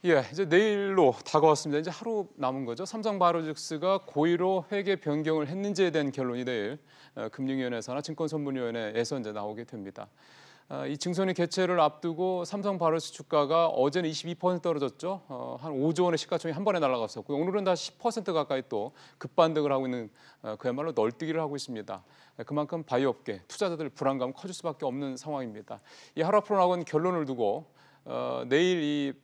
예, 이제 내일로 다가왔습니다. 이제 하루 남은 거죠. 삼성바이오로직스가 고의로 회계 변경을 했는지에 대한 결론이 내일 금융위원회에서나 증권선물위원회에서 이제 나오게 됩니다. 이 증손이 개최를 앞두고 삼성바이오로직스 주가가 어제는 22% 떨어졌죠. 한 5조 원의 시가총이 한 번에 날아갔었고요. 오늘은 다시 10% 가까이 또 급반등을 하고 있는 그야말로 널뛰기를 하고 있습니다. 그만큼 바이오업계 투자자들 불안감은 커질 수밖에 없는 상황입니다. 이 하루 앞으로 나온 결론을 두고 내일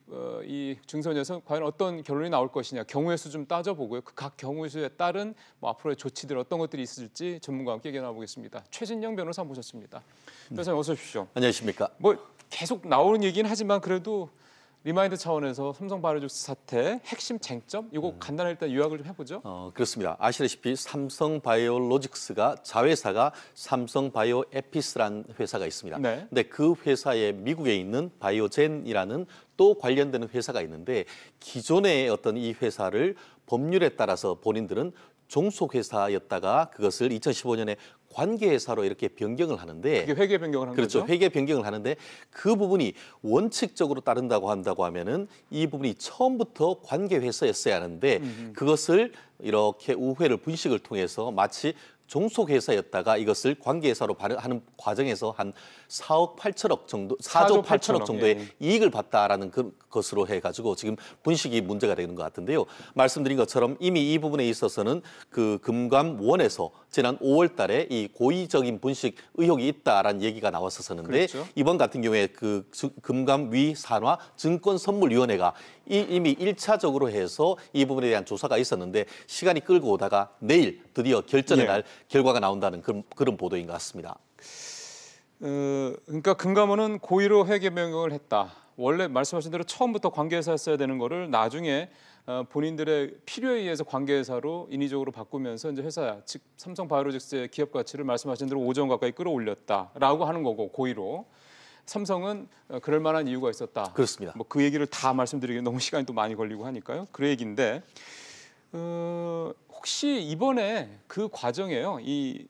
이 증손에서 과연 어떤 결론이 나올 것이냐 경우의 수 좀 따져보고요. 그 각 경우의 수에 따른 앞으로의 조치들 어떤 것들이 있을지 전문가와 함께 얘기 나눠보겠습니다. 최진영 변호사 모셨습니다. 변호사님 어서 오십시오. 안녕하십니까. 계속 나오는 얘기는 하지만 그래도 리마인드 차원에서 삼성바이오로직스 사태 핵심 쟁점 이거 간단히 일단 요약을 좀 해보죠. 그렇습니다. 아시다시피 삼성바이오로직스가 자회사가 삼성바이오에피스라는 회사가 있습니다. 네. 근데 그 회사에 미국에 있는 바이오젠이라는 또 관련되는 회사가 있는데 기존의 어떤 이 회사를 법률에 따라서 본인들은 종속회사였다가 그것을 2015년에 관계회사로 이렇게 변경을 하는데 그게 회계 변경을 한 그렇죠. 거죠? 회계 변경을 하는데 그 부분이 원칙적으로 따른다고 하면은 이 부분이 처음부터 관계회사였어야 하는데 그것을 이렇게 우회를 분식을 통해서 마치 종속회사였다가 이것을 관계회사로 하는 과정에서 한 4억 8천억 정도, 4조 8천억 정도의 이익을 봤다라는 것으로 해가지고 지금 분식이 문제가 되는 것 같은데요. 말씀드린 것처럼 이미 이 부분에 있어서는 그 금감원에서 지난 5월 달에 이 고의적인 분식 의혹이 있다라는 얘기가 나왔었는데 그렇죠. 이번 같은 경우에 그 금감위 산하 증권선물위원회가 이미 1차적으로 해서 이 부분에 대한 조사가 있었는데 시간이 끌고 오다가 내일 드디어 결전의 날 결과가 나온다는 그런 보도인 것 같습니다. 그러니까 금감원은 고의로 회계 변경을 했다. 원래 말씀하신 대로 처음부터 관계회사였어야 되는 거를 나중에 본인들의 필요에 의해서 관계회사로 인위적으로 바꾸면서 이제 회사 즉 삼성바이오로직스의 기업 가치를 말씀하신 대로 5조 원 가까이 끌어올렸다라고 하는 거고 고의로. 삼성은 그럴 만한 이유가 있었다. 그렇습니다. 그 얘기를 다 말씀드리기 너무 시간이 또 많이 걸리고 하니까요. 그 얘기인데 혹시 이번에 그 과정에요. 이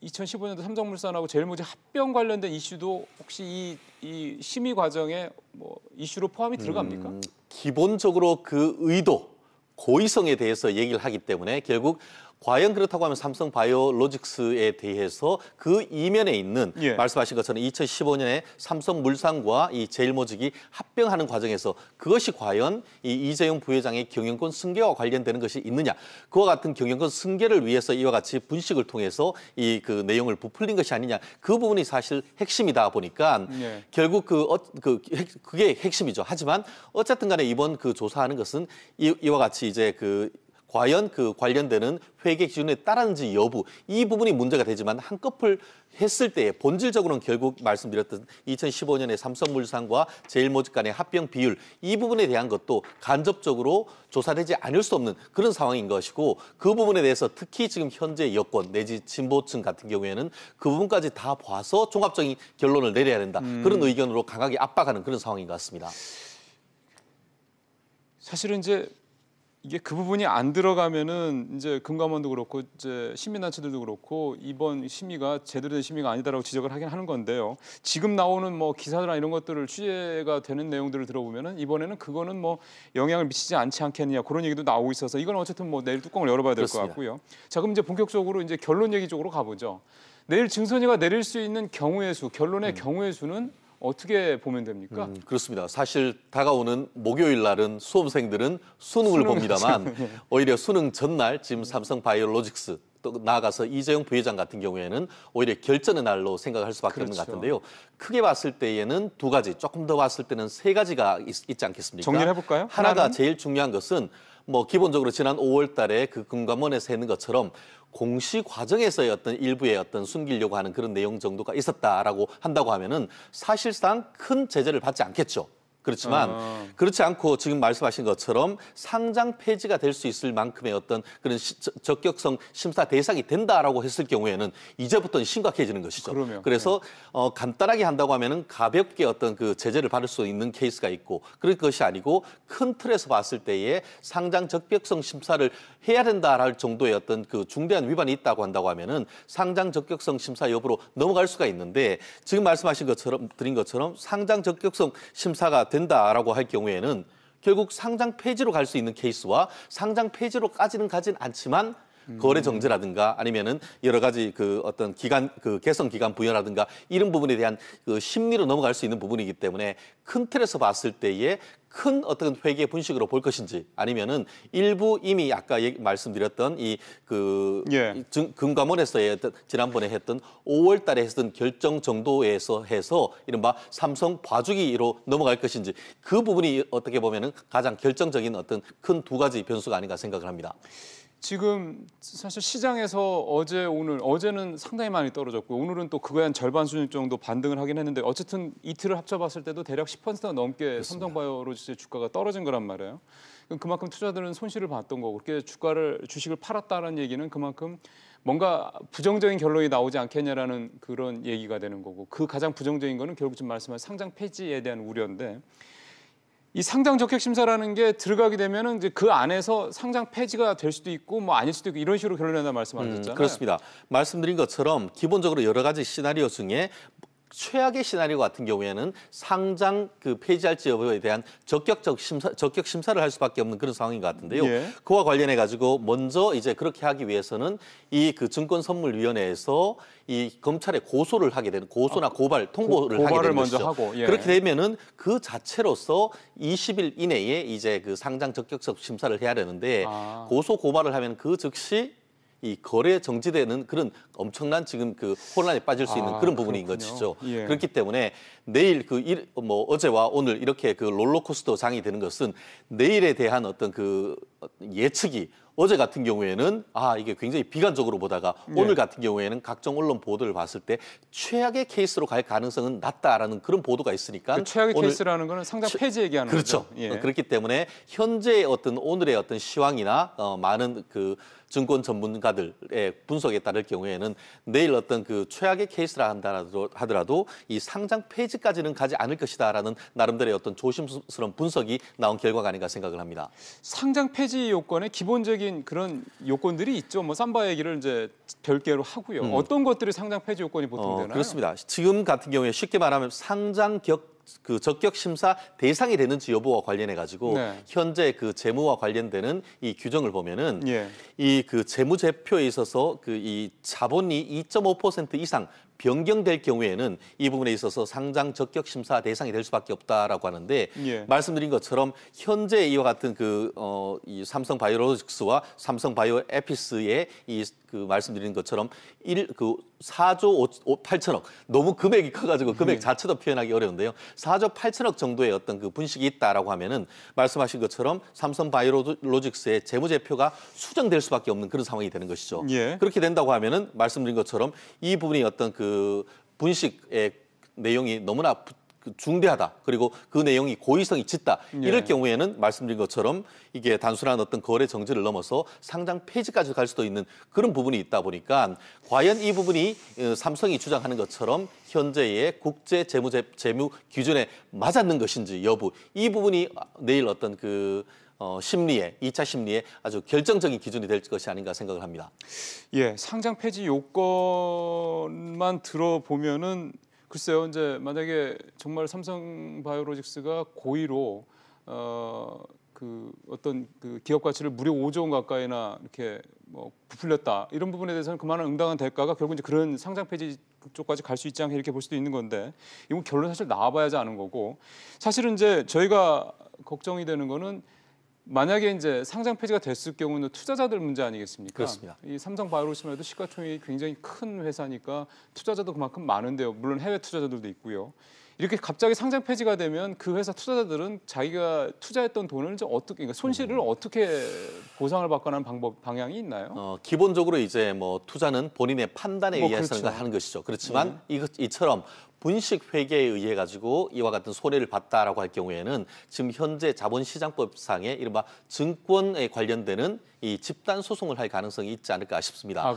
2015년도 삼성물산하고 제일모직 합병 관련된 이슈도 혹시 이 심의 과정에 이슈로 포함이 들어갑니까? 기본적으로 그 의도, 고의성에 대해서 얘기를 하기 때문에 결국 과연 그렇다고 하면 삼성바이오로직스에 대해서 그 이면에 있는 말씀하신 것처럼 2015년에 삼성물산과 이 제일모직이 합병하는 과정에서 그것이 과연 이 이재용 부회장의 경영권 승계와 관련되는 것이 있느냐. 그와 같은 경영권 승계를 위해서 이와 같이 분식을 통해서 이 그 내용을 부풀린 것이 아니냐. 그 부분이 사실 핵심이다 보니까 결국 그게 핵심이죠. 하지만 어쨌든 간에 이번 그 조사하는 것은 이와 같이 이제 과연 그 관련되는 회계 기준에 따르는지 여부 이 부분이 문제가 되지만 한꺼풀 했을 때 본질적으로는 결국 말씀드렸던 2015년에 삼성물산과 제일모직 간의 합병 비율 이 부분에 대한 것도 간접적으로 조사되지 않을 수 없는 그런 상황인 것이고 그 부분에 대해서 특히 지금 현재 여권 내지 진보층 같은 경우에는 그 부분까지 다 봐서 종합적인 결론을 내려야 된다. 그런 의견으로 강하게 압박하는 그런 상황인 것 같습니다. 사실은 이제 이게 그 부분이 안 들어가면은 이제 금감원도 그렇고 이제 시민단체들도 그렇고 이번 심의가 제대로 된 심의가 아니다라고 지적을 하긴 하는 건데요. 지금 나오는 기사들이나 이런 것들을 취재가 되는 내용들을 들어보면은 이번에는 그거는 영향을 미치지 않지 않겠느냐 그런 얘기도 나오고 있어서 이건 어쨌든 내일 뚜껑을 열어봐야 될 것 같고요. 자 그럼 이제 본격적으로 이제 결론 얘기 쪽으로 가보죠. 내일 증손위가 내릴 수 있는 경우의 수, 결론의 경우의 수는 어떻게 보면 됩니까? 그렇습니다. 사실 다가오는 목요일 날은 수험생들은 수능을 봅니다만 오히려 수능 전날 지금 삼성바이오로직스 또 나아가서 이재용 부회장 같은 경우에는 오히려 결전의 날로 생각할 수밖에 없는 것 같은데요. 크게 봤을 때에는 두 가지, 조금 더 봤을 때는 세 가지가 있지 않겠습니까? 정리를 해볼까요? 하나가 제일 중요한 것은 기본적으로 지난 5월 달에 그 금감원에서 했는 것처럼 공시 과정에서의 어떤 일부의 어떤 숨기려고 하는 그런 내용 정도가 있었다라고 한다고 하면은 사실상 큰 제재를 받지 않겠죠. 그렇지만 그렇지 않고 지금 말씀하신 것처럼 상장 폐지가 될 수 있을 만큼의 어떤 그런 적격성 심사 대상이 된다라고 했을 경우에는 이제부터는 심각해지는 것이죠. 그래서 간단하게 한다고 하면은 가볍게 어떤 그 제재를 받을 수 있는 케이스가 있고 그럴 것이 아니고 큰 틀에서 봤을 때에 상장 적격성 심사를 해야 된다할 정도의 어떤 그 중대한 위반이 있다고 한다고 하면은 상장 적격성 심사 여부로 넘어갈 수가 있는데 지금 말씀하신 것처럼 드린 것처럼 상장 적격성 심사가 된다라고 할 경우에는 결국 상장 폐지로 갈 수 있는 케이스와 상장 폐지로까지는 가진 않지만 거래 정지라든가 아니면은 여러 가지 그 어떤 기간 그 개선 기간 부여라든가 이런 부분에 대한 그 심리로 넘어갈 수 있는 부분이기 때문에 큰 틀에서 봤을 때에 큰 어떤 회계 분식으로 볼 것인지 아니면은 일부 이미 아까 말씀드렸던 금감원에서의 지난번에 했던 5월 달에 했던 결정 정도에서 해서 이른바 삼성 봐주기로 넘어갈 것인지 그 부분이 어떻게 보면은 가장 결정적인 어떤 큰 두 가지 변수가 아닌가 생각을 합니다. 지금 사실 시장에서 어제는 상당히 많이 떨어졌고 오늘은 또 그거에 한 절반 수준 정도 반등을 하긴 했는데 어쨌든 이틀을 합쳐봤을 때도 대략 10% 넘게 그렇습니다. 삼성바이오로직스의 주가가 떨어진 거란 말이에요. 그만큼 투자들은 손실을 봤던 거고 그렇게 주식을 팔았다는 얘기는 그만큼 뭔가 부정적인 결론이 나오지 않겠냐라는 그런 얘기가 되는 거고 그 가장 부정적인 거는 결국 좀 말씀하신 상장 폐지에 대한 우려인데 이 상장 적격 심사라는 게 들어가게 되면은 이제 그 안에서 상장 폐지가 될 수도 있고 뭐 아닐 수도 있고 이런 식으로 결론낸다 말씀하셨잖아요. 그렇습니다. 말씀드린 것처럼 기본적으로 여러 가지 시나리오 중에 최악의 시나리오 같은 경우에는 상장 폐지할지 여부에 대한 적격 심사를 할 수밖에 없는 그런 상황인 것 같은데요. 예. 그와 관련해 가지고 먼저 이제 그렇게 하기 위해서는 이 증권선물위원회에서 이 검찰에 고소를 하게 되는 고소나 고발 통보를 하게 되는 먼저 것이죠. 하고, 예. 그렇게 되면은 그 자체로서 20일 이내에 이제 그 상장 적격적 심사를 해야 되는데 고소 고발을 하면 그 즉시 이 거래 정지되는 그런 엄청난 지금 그 혼란에 빠질 수 있는 그런 부분인 것이죠. 예. 그렇기 때문에 내일 어제와 오늘 이렇게 그 롤러코스터 장이 되는 것은 내일에 대한 어떤 그 예측이 어제 같은 경우에는 이게 굉장히 비관적으로 보다가 오늘 같은 경우에는 각종 언론 보도를 봤을 때 최악의 케이스로 갈 가능성은 낮다라는 그런 보도가 있으니까 그 최악의 케이스라는 거는 상장 폐지 얘기하는 그렇죠. 거죠. 예. 그렇기 때문에 현재 오늘의 어떤 시황이나 많은 그 증권 전문가들의 분석에 따를 경우에는 내일 어떤 그 최악의 케이스라 하더라도 이 상장 폐지까지는 가지 않을 것이다라는 나름대로의 어떤 조심스러운 분석이 나온 결과가 아닌가 생각을 합니다. 상장 폐지 요건에 기본적인 그런 요건들이 있죠. 뭐 삼바 얘기를 이제 별개로 하고요. 어떤 것들이 상장 폐지 요건이 보통 되나요? 그렇습니다. 지금 같은 경우에 쉽게 말하면 상장 적격 심사 대상이 되는지 여부와 관련해 가지고 현재 그 재무와 관련되는 이 규정을 보면은 이 그 재무제표에 있어서 그 이 자본이 2.5% 이상 변경될 경우에는 이 부분에 있어서 상장 적격 심사 대상이 될 수밖에 없다라고 하는데 말씀드린 것처럼 현재 이와 같은 이 삼성 바이오로직스와 삼성 바이오 에피스의 그 말씀드린 것처럼 4조 8천억 너무 금액이 커가지고 금액 자체도 표현하기 어려운데요. 4조 8천억 정도의 어떤 그 분식이 있다라고 하면은 말씀하신 것처럼 삼성 바이오로직스의 재무제표가 수정될 수밖에 없는 그런 상황이 되는 것이죠. 그렇게 된다고 하면은 말씀드린 것처럼 이 부분이 어떤 그 분식의 내용이 너무나 중대하다. 그리고 그 내용이 고의성이 짙다. 이럴 경우에는 말씀드린 것처럼 이게 단순한 어떤 거래 정지를 넘어서 상장 폐지까지 갈 수도 있는 그런 부분이 있다 보니까 과연 이 부분이 삼성이 주장하는 것처럼 현재의 국제 재무 기준에 맞았는 것인지 여부 이 부분이 내일 어떤 심리에 2차 심리에 아주 결정적인 기준이 될 것이 아닌가 생각을 합니다. 예, 상장 폐지 요건만 들어보면은 글쎄요, 이제 만약에 정말 삼성바이오로직스가 고의로 어떤 기업 가치를 무려 5조 원 가까이나 이렇게 뭐 부풀렸다 이런 부분에 대해서는 그만한 응당한 대가가 결국 이제 그런 상장 폐지 쪽까지 갈 수 있지 않게 이렇게 볼 수도 있는 건데 이건 결론 사실 나와봐야지 아는 거고 사실은 이제 저희가 걱정이 되는 거는. 만약에 이제 상장 폐지가 됐을 경우는 투자자들 문제 아니겠습니까? 그렇습니다. 이 삼성바이오로직스만 해도 시가총액이 굉장히 큰 회사니까 투자자도 그만큼 많은데요. 물론 해외 투자자들도 있고요. 이렇게 갑자기 상장 폐지가 되면 그 회사 투자자들은 자기가 투자했던 돈을 이제 그러니까 손실을 어떻게 보상을 받거나 하는 방향이 있나요? 기본적으로 이제 뭐 투자는 본인의 판단에 의해서 그렇죠. 하는 것이죠. 그렇지만 이처럼 분식 회계에 의해 가지고 이와 같은 손해를 봤다라고 할 경우에는 지금 현재 자본시장법상의 이른바 증권에 관련되는 이 집단 소송을 할 가능성이 있지 않을까 싶습니다.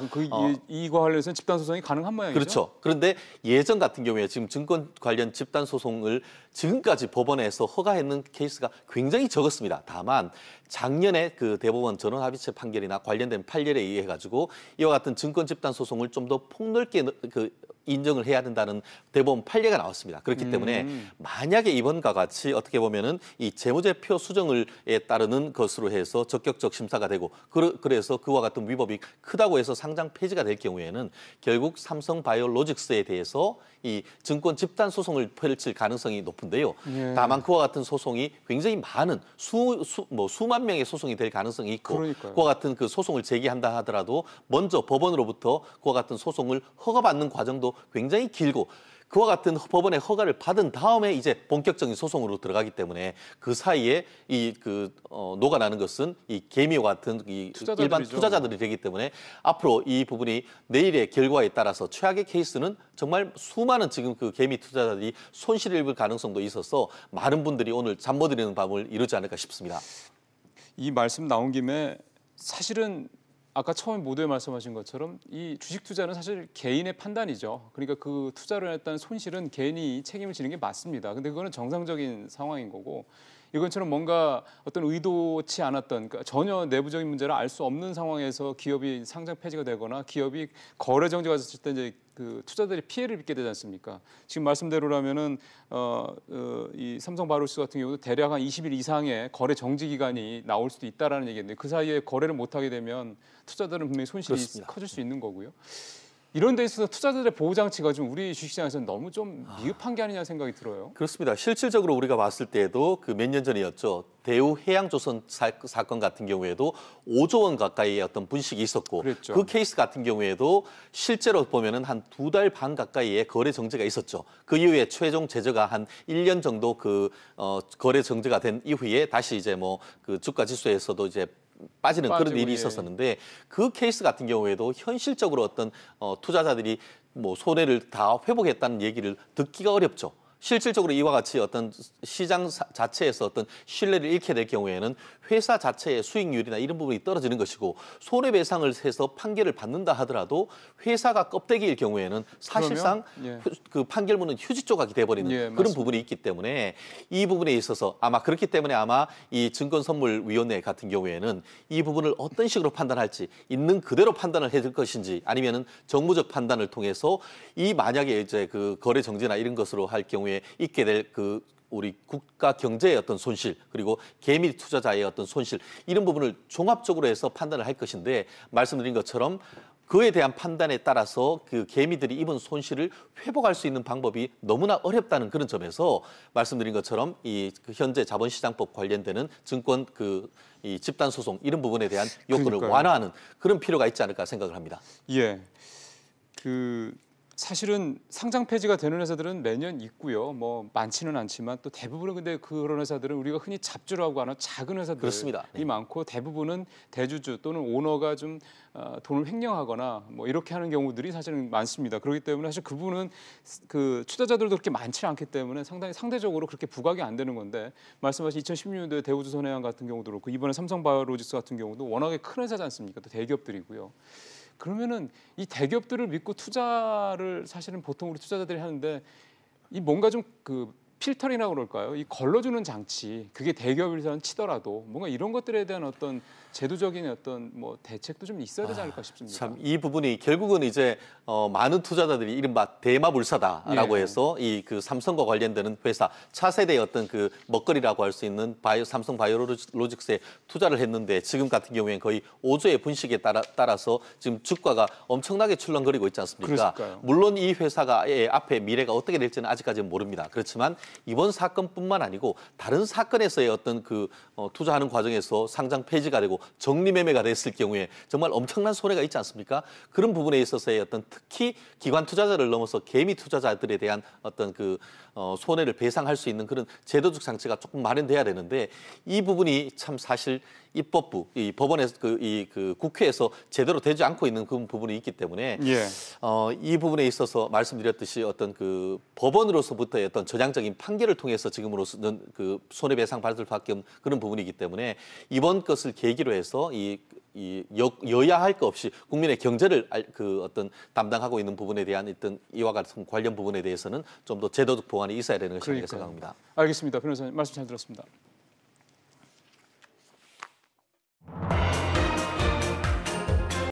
이거 관련해서는 집단 소송이 가능한 모양이죠. 그렇죠. 그런데 예전 같은 경우에 지금 증권 관련 집단 소송을 지금까지 법원에서 허가했는 케이스가 굉장히 적었습니다. 다만 작년에 그 대법원 전원합의체 판결이나 관련된 판결에 의해 가지고 이와 같은 증권 집단 소송을 좀 더 폭넓게 인정을 해야 된다는 대법원 보면 판례가 나왔습니다. 그렇기 때문에 만약에 이번과 같이 어떻게 보면은 이 재무제표 수정을에 따르는 것으로 해서 적격적 심사가 되고 그래서 그와 같은 위법이 크다고 해서 상장 폐지가 될 경우에는 결국 삼성바이오로직스에 대해서 이 증권 집단 소송을 펼칠 가능성이 높은데요. 예. 다만 그와 같은 소송이 굉장히 많은 수만 명의 소송이 될 가능성이 있고 그러니까요. 그와 같은 그 소송을 제기한다 하더라도 먼저 법원으로부터 그와 같은 소송을 허가받는 과정도 굉장히 길고 그와 같은 법원의 허가를 받은 다음에 이제 본격적인 소송으로 들어가기 때문에 그 사이에 녹아나는 것은 이 개미와 같은 이 일반 투자자들이 되기 때문에 앞으로 이 부분이 내일의 결과에 따라서 최악의 케이스는 정말 수많은 지금 그 개미 투자자들이 손실을 입을 가능성도 있어서 많은 분들이 오늘 잠 못 이루는 밤을 이루지 않을까 싶습니다. 이 말씀 나온 김에 사실은 아까 처음에 모두에 말씀하신 것처럼 이 주식 투자는 사실 개인의 판단이죠. 그러니까 그 투자를 했다는 손실은 개인이 책임을 지는 게 맞습니다. 근데 그거는 정상적인 상황인 거고 이건처럼 뭔가 어떤 의도치 않았던 그러니까 전혀 내부적인 문제를 알 수 없는 상황에서 기업이 상장 폐지가 되거나 기업이 거래 정지가 됐을 때 이제 그 투자들이 피해를 입게 되지 않습니까? 지금 말씀대로라면은 이 삼성바이오로직스 같은 경우도 대략 한 20일 이상의 거래 정지 기간이 나올 수도 있다라는 얘기인데 그 사이에 거래를 못 하게 되면 투자들은 분명히 손실이 그렇습니다. 커질 수 있는 거고요. 이런 데 있어서 투자자들의 보호 장치가 좀 우리 주식시장에서는 너무 좀 미흡한 게 아니냐 생각이 들어요. 그렇습니다. 실질적으로 우리가 봤을 때에도 그 몇 년 전이었죠. 대우 해양조선 사건 같은 경우에도 5조 원 가까이의 어떤 분식이 있었고 그랬죠. 그 케이스 같은 경우에도 실제로 보면은 한 2달 반 가까이의 거래 정지가 있었죠. 그 이후에 최종 제재가 한 1년 정도 거래 정지가 된 이후에 다시 이제 그 주가 지수에서도 이제 빠지는 그런 일이 있었었는데 그 케이스 같은 경우에도 현실적으로 어떤 투자자들이 손해를 다 회복했다는 얘기를 듣기가 어렵죠. 실질적으로 이와 같이 어떤 시장 자체에서 어떤 신뢰를 잃게 될 경우에는 회사 자체의 수익률이나 이런 부분이 떨어지는 것이고 손해배상을 해서 판결을 받는다 하더라도 회사가 껍데기일 경우에는 사실상 그 판결문은 휴지 조각이 돼버리는 그런 맞습니다. 부분이 있기 때문에 이 부분에 있어서 아마 그렇기 때문에 아마 이 증권선물위원회 같은 경우에는 이 부분을 어떤 식으로 판단할지 있는 그대로 판단을 해줄 것인지 아니면은 정무적 판단을 통해서 이 만약에 이제 그 거래 정지나 이런 것으로 할 경우에 있게 될 우리 국가 경제의 어떤 손실 그리고 개미 투자자의 어떤 손실 이런 부분을 종합적으로 해서 판단을 할 것인데 말씀드린 것처럼 그에 대한 판단에 따라서 그 개미들이 입은 손실을 회복할 수 있는 방법이 너무나 어렵다는 그런 점에서 말씀드린 것처럼 그 현재 자본시장법 관련되는 증권 이 집단 소송 이런 부분에 대한 요건을 완화하는 그런 필요가 있지 않을까 생각을 합니다. 예. 사실은 상장 폐지가 되는 회사들은 매년 있고요. 많지는 않지만 또 대부분은 근데 그런 회사들은 우리가 흔히 잡주라고 하는 작은 회사들이 그렇습니다. 많고 대부분은 대주주 또는 오너가 좀 돈을 횡령하거나 이렇게 하는 경우들이 사실은 많습니다. 그렇기 때문에 사실 그분은 그 투자자들도 그렇게 많지 않기 때문에 상대적으로 그렇게 부각이 안 되는 건데 말씀하신 2016년도에 대우조선해양 같은 경우도 그렇고 이번에 삼성바이오로직스 같은 경우도 워낙에 큰 회사지 않습니까? 또 대기업들이고요. 그러면은 이 대기업들을 믿고 투자를 사실은 보통 우리 투자자들이 하는데 이 뭔가 좀 필터링이라고 그럴까요? 이 걸러주는 장치, 그게 대기업이라는 치더라도 뭔가 이런 것들에 대한 어떤 제도적인 어떤 대책도 좀 있어야 되지 않을까 싶습니다. 참 이 부분이 결국은 이제 많은 투자자들이 이른바 대마불사다라고 해서 그 삼성과 관련되는 회사 차세대의 어떤 그 먹거리라고 할 수 있는 삼성 바이오로직스에 투자를 했는데 지금 같은 경우에는 거의 5조의 분식에 따라서 지금 주가가 엄청나게 출렁거리고 있지 않습니까? 그러니까요. 물론 이 회사가 앞에 미래가 어떻게 될지는 아직까지는 모릅니다. 그렇지만 이번 사건뿐만 아니고 다른 사건에서의 어떤 투자하는 과정에서 상장 폐지가 되고 정리매매가 됐을 경우에 정말 엄청난 손해가 있지 않습니까? 그런 부분에 있어서의 어떤 특히 기관 투자자를 넘어서 개미 투자자들에 대한 어떤 손해를 배상할 수 있는 그런 제도적 장치가 조금 마련돼야 되는데 이 부분이 참 사실 입법부, 이 법원에서 국회에서 제대로 되지 않고 있는 그 부분이 있기 때문에 이 부분에 있어서 말씀드렸듯이 어떤 법원으로서부터의 어떤 전향적인 판결을 통해서 지금으로서는 손해배상 받을 수밖에 없는 그런 부분이기 때문에 이번 것을 계기로 해서 여야 할 것 없이 국민의 경제를 어떤 담당하고 있는 부분에 대한 어떤 이와 같은 관련 부분에 대해서는 좀 더 제도적 보완이 있어야 되는 것이라고 생각합니다. 알겠습니다. 변호사님 말씀 잘 들었습니다.